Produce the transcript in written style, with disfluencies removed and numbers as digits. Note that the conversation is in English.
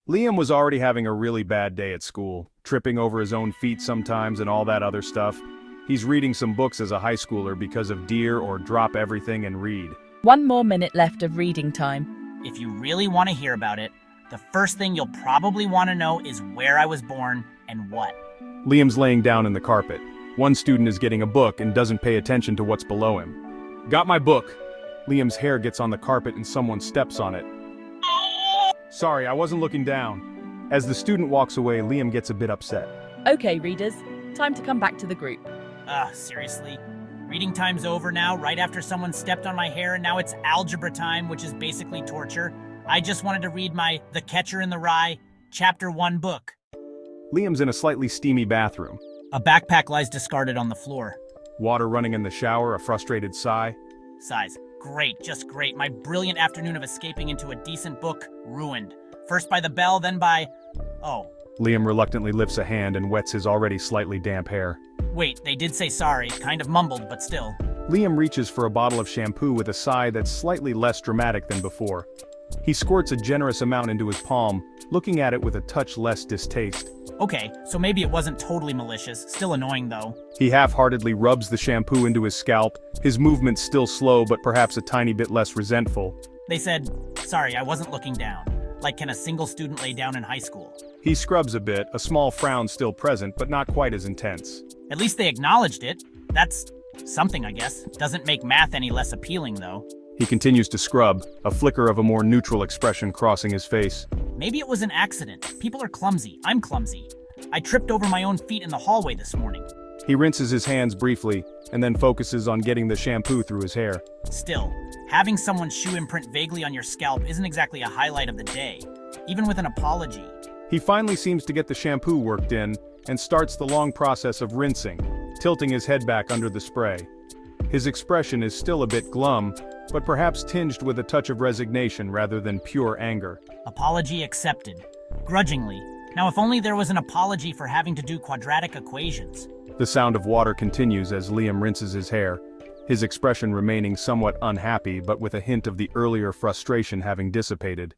Liam was already having a really bad day at school, tripping over his own feet sometimes and all that other stuff. He's reading some books as a high schooler because of Dear or Drop Everything and Read. 1 more minute left of reading time. If you really want to hear about it, the first thing you'll probably want to know is where I was born and what. Liam's laying down in the carpet. One student is getting a book and doesn't pay attention to what's below him. Got my book. Liam's hair gets on the carpet and someone steps on it. Sorry, I wasn't looking down. As the student walks away, Liam gets a bit upset. Okay, readers, time to come back to the group. Seriously? Reading time's over now, right after someone stepped on my hair, and now it's algebra time, which is basically torture. I just wanted to read my The Catcher in the Rye, Chapter 1 book. Liam's in a slightly steamy bathroom. A backpack lies discarded on the floor. Water running in the shower, a frustrated sigh. Sighs. Great, just great. My brilliant afternoon of escaping into a decent book, ruined. First by the bell, then by... Oh. Liam reluctantly lifts a hand and wets his already slightly damp hair. Wait, they did say sorry, kind of mumbled, but still. Liam reaches for a bottle of shampoo with a sigh that's slightly less dramatic than before. He squirts a generous amount into his palm, looking at it with a touch less distaste. Okay, so maybe it wasn't totally malicious, still annoying though. He half-heartedly rubs the shampoo into his scalp, his movements still slow but perhaps a tiny bit less resentful. They said, sorry, I wasn't looking down. Like, can a single student lay down in high school? He scrubs a bit, a small frown still present but not quite as intense. At least they acknowledged it. That's something, I guess. Doesn't make math any less appealing though. He continues to scrub, a flicker of a more neutral expression crossing his face. Maybe it was an accident. People are clumsy. I'm clumsy. I tripped over my own feet in the hallway this morning. He rinses his hands briefly, and then focuses on getting the shampoo through his hair. Still, having someone's shoe imprint vaguely on your scalp isn't exactly a highlight of the day, even with an apology. He finally seems to get the shampoo worked in, and starts the long process of rinsing, tilting his head back under the spray. His expression is still a bit glum, but perhaps tinged with a touch of resignation rather than pure anger. Apology accepted. Grudgingly. Now if only there was an apology for having to do quadratic equations. The sound of water continues as Liam rinses his hair, his expression remaining somewhat unhappy but with a hint of the earlier frustration having dissipated.